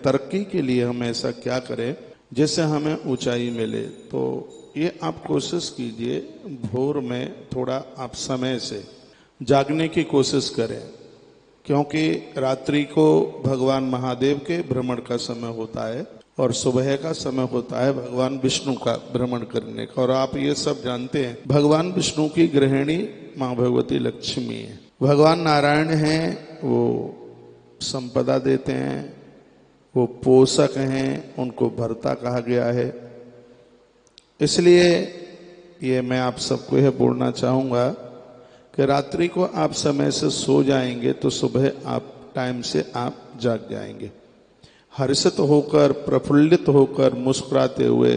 तरक्की के लिए हम ऐसा क्या करें जिससे हमें ऊंचाई मिले। तो ये आप कोशिश कीजिए, भोर में थोड़ा आप समय से जागने की कोशिश करें, क्योंकि रात्रि को भगवान महादेव के भ्रमण का समय होता है और सुबह का समय होता है भगवान विष्णु का भ्रमण करने का। और आप ये सब जानते हैं, भगवान विष्णु की गृहिणी माँ भगवती लक्ष्मी है, भगवान नारायण हैं, वो संपदा देते हैं, वो पोषक हैं, उनको भर्ता कहा गया है। इसलिए ये मैं आप सबको यह बोलना चाहूँगा कि रात्रि को आप समय से सो जाएंगे तो सुबह आप टाइम से आप जाग जाएंगे। हर्षित होकर, प्रफुल्लित होकर, मुस्कुराते हुए,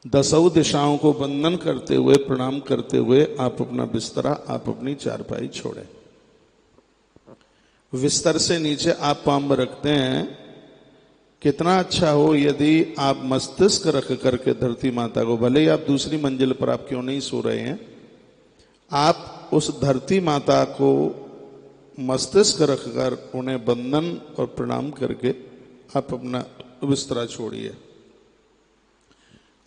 दसों दिशाओं को वंदन करते हुए, प्रणाम करते हुए आप अपना बिस्तरा, आप अपनी चारपाई छोड़ें। बिस्तर से नीचे आप पांव रखते हैं। कितना अच्छा हो यदि आप मस्तिष्क रख करके धरती माता को, भले ही आप दूसरी मंजिल पर आप क्यों नहीं सो रहे हैं, आप उस धरती माता को मस्तिष्क रखकर उन्हें वंदन और प्रणाम करके आप अपना बिस्तरा छोड़िए।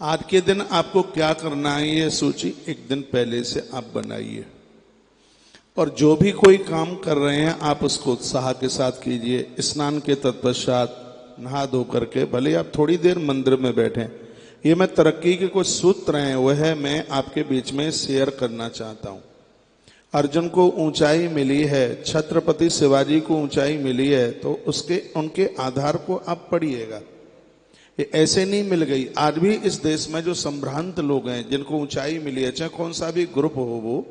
आज के दिन आपको क्या करना है ये सूची एक दिन पहले से आप बनाइए, और जो भी कोई काम कर रहे हैं आप उसको उत्साह के साथ कीजिए। स्नान के तत्पश्चात नहा धो करके भले आप थोड़ी देर मंदिर में बैठें। ये मैं तरक्की के कुछ सूत्र हैं, वह मैं आपके बीच में शेयर करना चाहता हूं। अर्जुन को ऊंचाई मिली है, छत्रपति शिवाजी को ऊंचाई मिली है, तो उसके उनके आधार को आप पढ़िएगा। ये ऐसे नहीं मिल गई। आज भी इस देश में जो संभ्रांत लोग हैं जिनको ऊंचाई मिली है, चाहे कौन सा भी ग्रुप हो, वो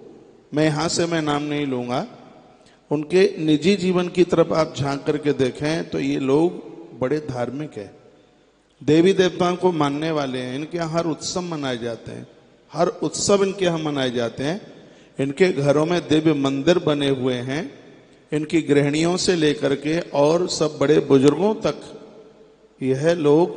मैं यहां से मैं नाम नहीं लूंगा, उनके निजी जीवन की तरफ आप झांक करके देखें तो ये लोग बड़े धार्मिक हैं, देवी देवताओं को मानने वाले हैं। इनके यहाँ हर उत्सव मनाए जाते हैं, हर उत्सव इनके यहाँ मनाए जाते हैं। इनके घरों में दिव्य मंदिर बने हुए हैं। इनकी गृहिणियों से लेकर के और सब बड़े बुजुर्गों तक यह लोग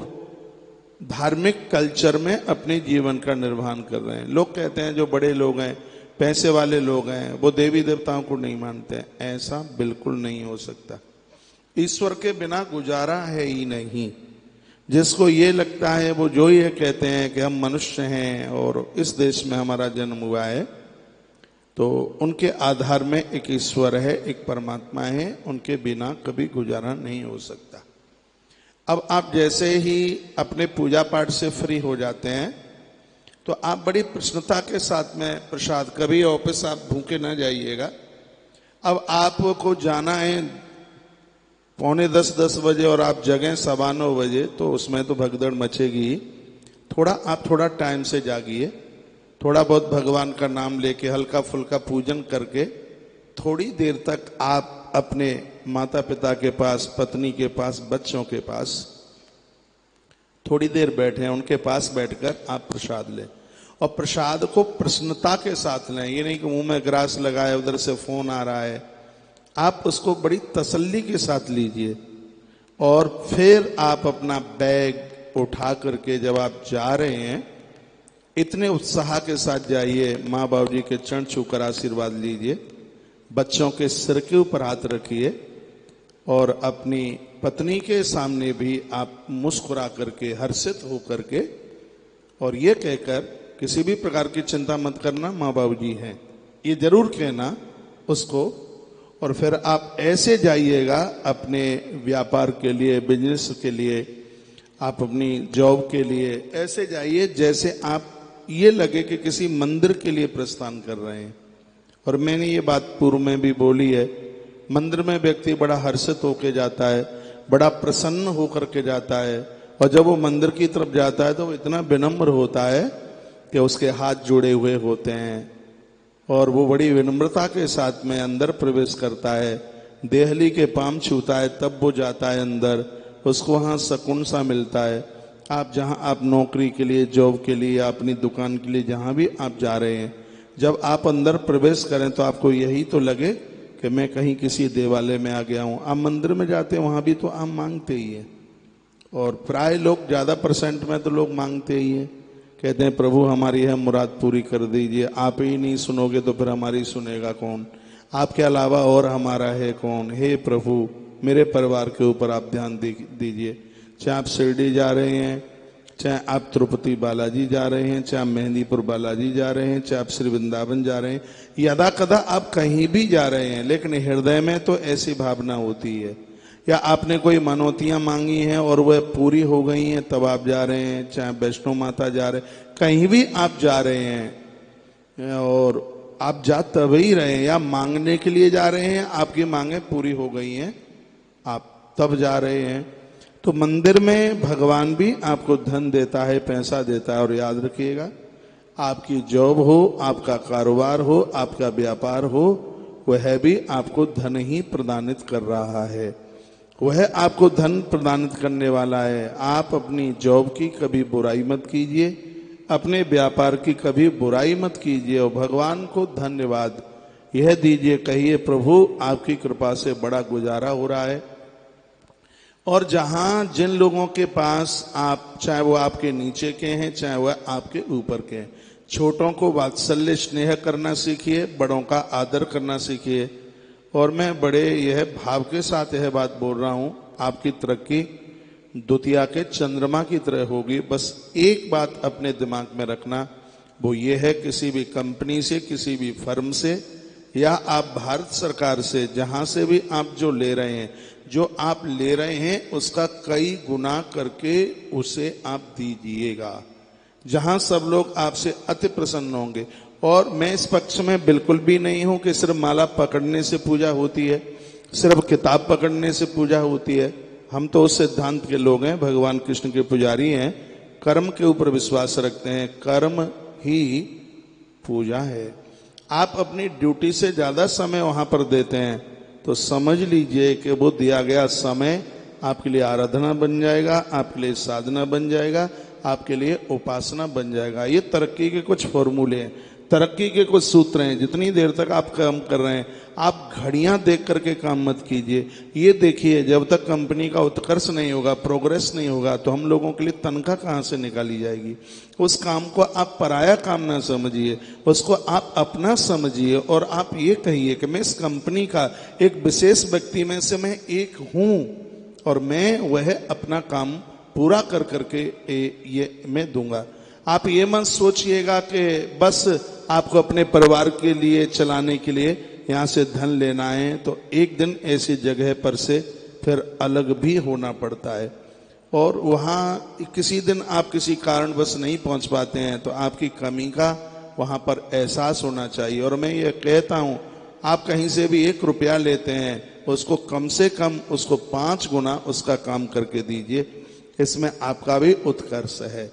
धार्मिक कल्चर में अपने जीवन का निर्वहन कर रहे हैं। लोग कहते हैं जो बड़े लोग हैं, पैसे वाले लोग हैं, वो देवी देवताओं को नहीं मानते। ऐसा बिल्कुल नहीं हो सकता। ईश्वर के बिना गुजारा है ही नहीं। जिसको ये लगता है वो जो ये कहते हैं कि हम मनुष्य हैं और इस देश में हमारा जन्म हुआ है, तो उनके आधार में एक ईश्वर है, एक परमात्मा है, उनके बिना कभी गुजारा नहीं हो सकता। अब आप जैसे ही अपने पूजा पाठ से फ्री हो जाते हैं तो आप बड़ी प्रसन्नता के साथ में प्रसाद, कभी ऑफिस आप भूखे ना जाइएगा। अब आपको जाना है 9:45-10 बजे और आप जगह 9:15 बजे, तो उसमें तो भगदड़ मचेगी। थोड़ा टाइम से जागिए, थोड़ा बहुत भगवान का नाम लेके हल्का फुल्का पूजन करके थोड़ी देर तक आप अपने माता पिता के पास, पत्नी के पास, बच्चों के पास थोड़ी देर बैठे, उनके पास बैठकर आप प्रसाद लें। और प्रसाद को प्रसन्नता के साथ लें। ये नहीं कि मुंह में ग्रास लगाए, उधर से फोन आ रहा है। आप उसको बड़ी तसल्ली के साथ लीजिए और फिर आप अपना बैग उठा करके जब आप जा रहे हैं, इतने उत्साह के साथ जाइए। माँ बाबू जी के चरण छूकर आशीर्वाद लीजिए, बच्चों के सिर के ऊपर हाथ रखिए और अपनी पत्नी के सामने भी आप मुस्कुरा करके, हर्षित हो करके, और ये कहकर किसी भी प्रकार की चिंता मत करना, माँ बाबू जी हैं, ये जरूर कहना उसको। और फिर आप ऐसे जाइएगा अपने व्यापार के लिए, बिजनेस के लिए, आप अपनी जॉब के लिए ऐसे जाइए जैसे आप ये लगे कि किसी मंदिर के लिए प्रस्थान कर रहे हैं। और मैंने ये बात पूर्व में भी बोली है, मंदिर में व्यक्ति बड़ा हर्षित होकर जाता है, बड़ा प्रसन्न होकर के जाता है, और जब वो मंदिर की तरफ जाता है तो वो इतना विनम्र होता है कि उसके हाथ जुड़े हुए होते हैं और वो बड़ी विनम्रता के साथ में अंदर प्रवेश करता है। देहली के पांव छूता है तब वो जाता है अंदर, उसको वहाँ सुकून सा मिलता है। आप जहाँ आप नौकरी के लिए, जॉब के लिए, अपनी दुकान के लिए, जहाँ भी आप जा रहे हैं, जब आप अंदर प्रवेश करें तो आपको यही तो लगे कि मैं कहीं किसी देवालय में आ गया हूँ। आप मंदिर में जाते हैं वहाँ भी तो आप मांगते ही हैं, और प्राय लोग ज़्यादा % में तो लोग मांगते ही हैं, कहते हैं प्रभु हमारी है मुराद पूरी कर दीजिए। आप ही नहीं सुनोगे तो फिर हमारी सुनेगा कौन, आपके अलावा और हमारा है कौन, हे प्रभु मेरे परिवार के ऊपर आप ध्यान दीजिए। चाहे आप शिरडी जा रहे हैं, चाहे आप तिरुपति बालाजी जा रहे हैं, चाहे आप मेहंदीपुर बालाजी जा रहे हैं, चाहे आप श्री वृंदावन जा रहे हैं, यदा कदा आप कहीं भी जा रहे हैं, लेकिन हृदय में तो ऐसी भावना होती है। या आपने कोई मनौतियां मांगी हैं और वह पूरी हो गई हैं, तब आप जा रहे हैं। चाहे वैष्णो माता जा रहे हैं, कहीं भी आप जा रहे हैं और आप जा तभी रहे हैं, या मांगने के लिए जा रहे हैं, आपकी मांगे पूरी हो गई हैं, आप तब जा रहे हैं। तो मंदिर में भगवान भी आपको धन देता है, पैसा देता है। और याद रखिएगा, आपकी जॉब हो, आपका कारोबार हो, आपका व्यापार हो, वह भी आपको धन ही प्रदानित कर रहा है, वह आपको धन प्रदानित करने वाला है। आप अपनी जॉब की कभी बुराई मत कीजिए, अपने व्यापार की कभी बुराई मत कीजिए और भगवान को धन्यवाद यह दीजिए, कहिए प्रभु आपकी कृपा से बड़ा गुजारा हो रहा है। और जहां जिन लोगों के पास आप, चाहे वो आपके नीचे के हैं, चाहे वह आपके ऊपर के हैं, छोटों को वात्सल्य स्नेह करना सीखिए, बड़ों का आदर करना सीखिए। और मैं बड़े यह भाव के साथ यह बात बोल रहा हूं, आपकी तरक्की द्वितीया के चंद्रमा की तरह होगी। बस एक बात अपने दिमाग में रखना, वो ये है, किसी भी कंपनी से, किसी भी फर्म से, या आप भारत सरकार से, जहां से भी आप जो ले रहे हैं, जो आप ले रहे हैं उसका कई गुना करके उसे आप दीजिएगा, जहां सब लोग आपसे अति प्रसन्न होंगे। और मैं इस पक्ष में बिल्कुल भी नहीं हूं कि सिर्फ माला पकड़ने से पूजा होती है, सिर्फ किताब पकड़ने से पूजा होती है। हम तो उस सिद्धांत के लोग हैं, भगवान कृष्ण के पुजारी हैं, कर्म के ऊपर विश्वास रखते हैं, कर्म ही पूजा है। आप अपनी ड्यूटी से ज्यादा समय वहां पर देते हैं तो समझ लीजिए कि वो दिया गया समय आपके लिए आराधना बन जाएगा, आपके लिए साधना बन जाएगा, आपके लिए उपासना बन जाएगा। ये तरक्की के कुछ फॉर्मूले हैं, तरक्की के कुछ सूत्र हैं। जितनी देर तक आप काम कर रहे हैं, आप घड़ियां देख करके काम मत कीजिए। ये देखिए, जब तक कंपनी का उत्कर्ष नहीं होगा, प्रोग्रेस नहीं होगा, तो हम लोगों के लिए तनख्वाह कहाँ से निकाली जाएगी। उस काम को आप पराया काम ना समझिए, उसको आप अपना समझिए और आप ये कहिए कि मैं इस कंपनी का एक विशेष व्यक्ति में से मैं एक हूं और मैं वह अपना काम पूरा कर करके ये मैं दूंगा। आप ये मत सोचिएगा कि बस आपको अपने परिवार के लिए, चलाने के लिए यहाँ से धन लेना है, तो एक दिन ऐसी जगह पर से फिर अलग भी होना पड़ता है और वहाँ किसी दिन आप किसी कारणवश नहीं पहुँच पाते हैं तो आपकी कमी का वहाँ पर एहसास होना चाहिए। और मैं ये कहता हूँ, आप कहीं से भी 1 रुपया लेते हैं, उसको कम से कम उसको 5 गुना उसका काम करके दीजिए, इसमें आपका भी उत्कर्ष है।